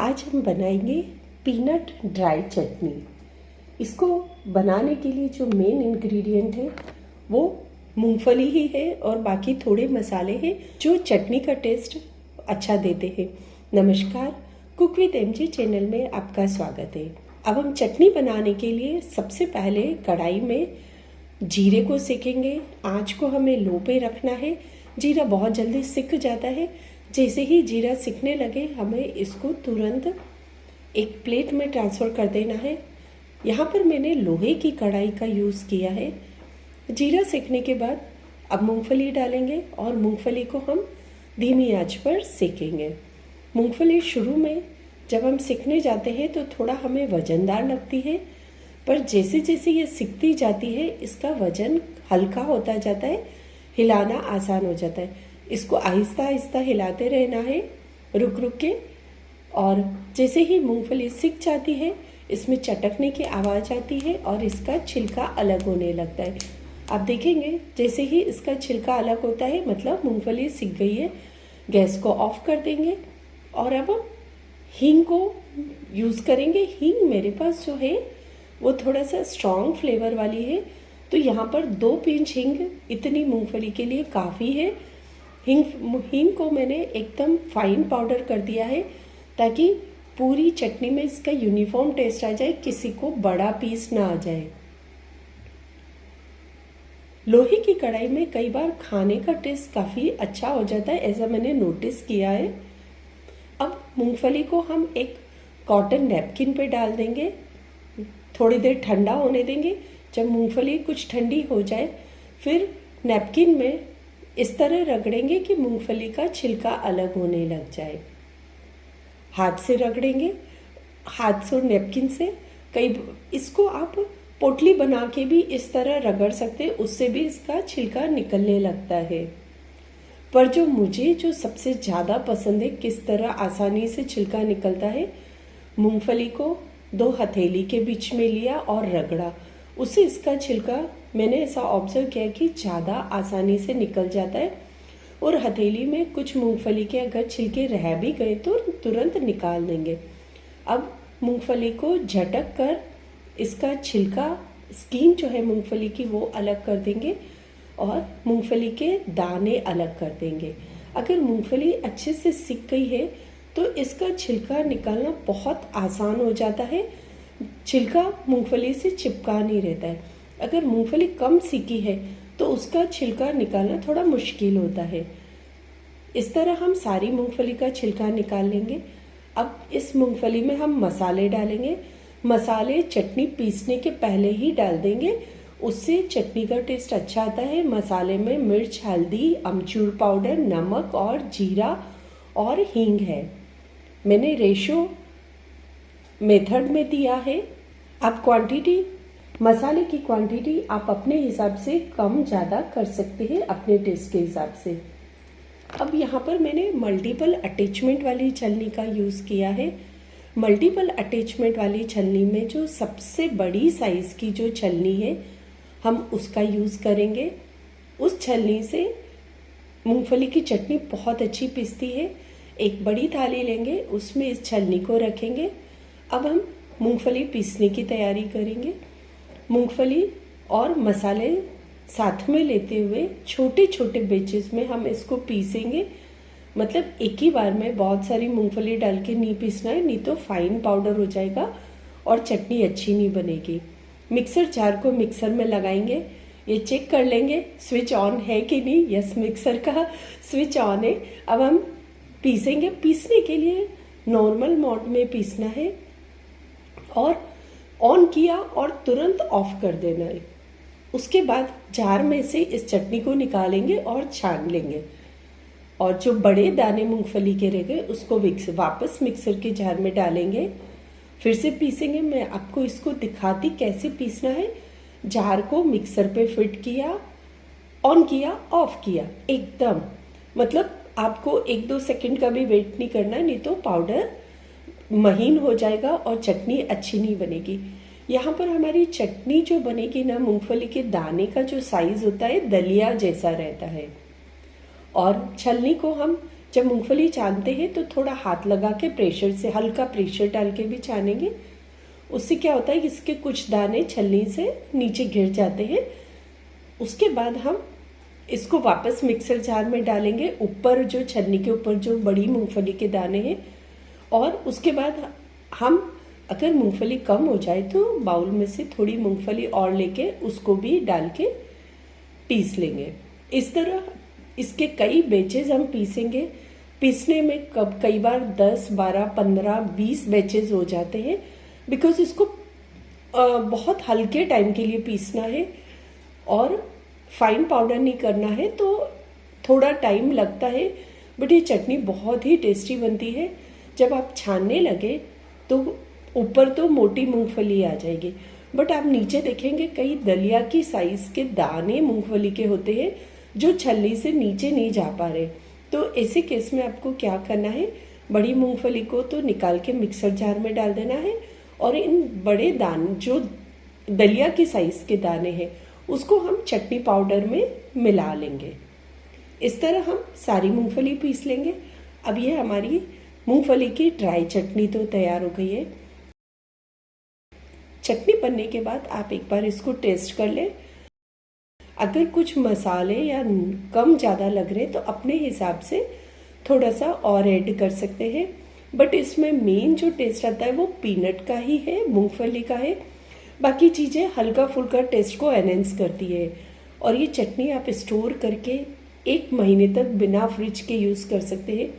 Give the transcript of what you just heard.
आज हम बनाएंगे पीनट ड्राई चटनी। इसको बनाने के लिए जो मेन इंग्रेडिएंट है वो मूंगफली ही है और बाकी थोड़े मसाले हैं जो चटनी का टेस्ट अच्छा देते हैं। नमस्कार, कुक विद एमजे चैनल में आपका स्वागत है। अब हम चटनी बनाने के लिए सबसे पहले कढ़ाई में जीरे को सेकेंगे। आँच को हमें लो पे रखना है। जीरा बहुत जल्दी सिक जाता है। जैसे ही जीरा सिकने लगे हमें इसको तुरंत एक प्लेट में ट्रांसफ़र कर देना है। यहाँ पर मैंने लोहे की कढ़ाई का यूज़ किया है। जीरा सिकने के बाद अब मूंगफली डालेंगे और मूंगफली को हम धीमी आंच पर सेकेंगे। मूंगफली शुरू में जब हम सिकने जाते हैं तो थोड़ा हमें वज़नदार लगती है, पर जैसे जैसे ये सिकती जाती है इसका वज़न हल्का होता जाता है, हिलाना आसान हो जाता है। इसको आहिस्ता आहिस्ता हिलाते रहना है रुक रुक के। और जैसे ही मूंगफली सिक जाती है इसमें चटकने की आवाज़ आती है और इसका छिलका अलग होने लगता है। आप देखेंगे जैसे ही इसका छिलका अलग होता है मतलब मूंगफली सिक गई है। गैस को ऑफ कर देंगे और अब हम हींग को यूज़ करेंगे। हींग मेरे पास जो है वो थोड़ा सा स्ट्रॉन्ग फ्लेवर वाली है, तो यहाँ पर 2 पिंच हींग इतनी मूंगफली के लिए काफ़ी है। हींग को मैंने एकदम फाइन पाउडर कर दिया है ताकि पूरी चटनी में इसका यूनिफॉर्म टेस्ट आ जाए, किसी को बड़ा पीस ना आ जाए। लोहे की कढ़ाई में कई बार खाने का टेस्ट काफ़ी अच्छा हो जाता है, ऐसा मैंने नोटिस किया है। अब मूंगफली को हम एक कॉटन नैपकिन पे डाल देंगे, थोड़ी देर ठंडा होने देंगे। जब मूंगफली कुछ ठंडी हो जाए फिर नैपकिन में इस तरह रगड़ेंगे कि मूंगफली का छिलका अलग होने लग जाए। हाथ से रगड़ेंगे, हाथ से और नैपकिन से। इसको आप पोटली बना के भी इस तरह रगड़ सकते हैं, उससे भी इसका छिलका निकलने लगता है। पर मुझे सबसे ज़्यादा पसंद है किस तरह आसानी से छिलका निकलता है। मूंगफली को 2 हथेली के बीच में लिया और रगड़ा, उससे इसका छिलका मैंने ऐसा ऑब्जर्व किया कि ज़्यादा आसानी से निकल जाता है। और हथेली में कुछ मूंगफली के अगर छिलके रह भी गए तो तुरंत निकाल देंगे। अब मूंगफली को झटक कर इसका छिलका, स्किन जो है मूंगफली की वो अलग कर देंगे और मूंगफली के दाने अलग कर देंगे। अगर मूंगफली अच्छे से सिक गई है तो इसका छिलका निकालना बहुत आसान हो जाता है। छिलका मूंगफली से चिपका नहीं रहता है। अगर मूंगफली कम सीखी है तो उसका छिलका निकालना थोड़ा मुश्किल होता है। इस तरह हम सारी मूंगफली का छिलका निकाल लेंगे। अब इस मूंगफली में हम मसाले डालेंगे। मसाले चटनी पीसने के पहले ही डाल देंगे, उससे चटनी का टेस्ट अच्छा आता है। मसाले में मिर्च, हल्दी, अमचूर पाउडर, नमक और जीरा और हींग है। मैंने रेशो मेथड में दिया है। आप मसाले की क्वांटिटी आप अपने हिसाब से कम ज़्यादा कर सकते हैं, अपने टेस्ट के हिसाब से। अब यहाँ पर मैंने मल्टीपल अटैचमेंट वाली छलनी का यूज़ किया है। मल्टीपल अटैचमेंट वाली छलनी में जो सबसे बड़ी साइज़ की जो छलनी है हम उसका यूज़ करेंगे। उस छलनी से मूंगफली की चटनी बहुत अच्छी पिसती है। एक बड़ी थाली लेंगे, उसमें इस छलनी को रखेंगे। अब हम मूंगफली पीसने की तैयारी करेंगे। मूंगफली और मसाले साथ में लेते हुए छोटे छोटे बैचेस में हम इसको पीसेंगे। मतलब एक ही बार में बहुत सारी मूंगफली डाल के नहीं पीसना है, नहीं तो फाइन पाउडर हो जाएगा और चटनी अच्छी नहीं बनेगी। मिक्सर जार को मिक्सर में लगाएंगे, ये चेक कर लेंगे स्विच ऑन है कि नहीं। यस, मिक्सर का स्विच ऑन है। अब हम पीसेंगे। पीसने के लिए नॉर्मल मोड में पीसना है और ऑन किया और तुरंत ऑफ कर देना है। उसके बाद जार में से इस चटनी को निकालेंगे और छान लेंगे और जो बड़े दाने मूंगफली के रह गए उसको वापस मिक्सर के जार में डालेंगे, फिर से पीसेंगे। मैं आपको इसको दिखाती कैसे पीसना है। जार को मिक्सर पे फिट किया, ऑन किया, ऑफ किया, एकदम। मतलब आपको 1-2 सेकंड का भी वेट नहीं करना है, नहीं तो पाउडर महीन हो जाएगा और चटनी अच्छी नहीं बनेगी। यहाँ पर हमारी चटनी जो बनेगी ना, मूंगफली के दाने का जो साइज़ होता है दलिया जैसा रहता है। और छलनी को हम जब मूंगफली छानते हैं तो थोड़ा हाथ लगा के प्रेशर से, हल्का प्रेशर डाल के भी छानेंगे। उससे क्या होता है, इसके कुछ दाने छलनी से नीचे गिर जाते हैं। उसके बाद हम इसको वापस मिक्सर जार में डालेंगे, ऊपर जो छलनी के ऊपर जो बड़ी मूंगफली के दाने हैं। और उसके बाद हम अगर मूंगफली कम हो जाए तो बाउल में से थोड़ी मूंगफली और लेके उसको भी डाल के पीस लेंगे। इस तरह इसके कई बैचेज हम पीसेंगे। पीसने में कई बार 10, 12, 15, 20 बैचेज हो जाते हैं, बिकॉज इसको बहुत हल्के टाइम के लिए पीसना है और फाइन पाउडर नहीं करना है, तो थोड़ा टाइम लगता है। बट ये चटनी बहुत ही टेस्टी बनती है। जब आप छानने लगे तो ऊपर तो मोटी मूंगफली आ जाएगी, बट आप नीचे देखेंगे कई दलिया की साइज के दाने मूंगफली के होते हैं जो छलनी से नीचे नहीं जा पा रहे। तो ऐसे केस में आपको क्या करना है, बड़ी मूंगफली को तो निकाल के मिक्सर जार में डाल देना है और इन बड़े दाने जो दलिया की साइज के दाने हैं उसको हम चटनी पाउडर में मिला लेंगे। इस तरह हम सारी मूंगफली पीस लेंगे। अब ये हमारी मूंगफली की ड्राई चटनी तो तैयार हो गई है। चटनी बनने के बाद आप एक बार इसको टेस्ट कर लें। अगर कुछ मसाले या कम ज़्यादा लग रहे तो अपने हिसाब से थोड़ा सा और ऐड कर सकते हैं। बट इसमें मेन जो टेस्ट आता है वो पीनट का ही है, मूंगफली का है। बाकी चीज़ें हल्का फुल्का टेस्ट को एनहेंस करती है। और ये चटनी आप स्टोर करके 1 महीने तक बिना फ्रिज के यूज़ कर सकते हैं।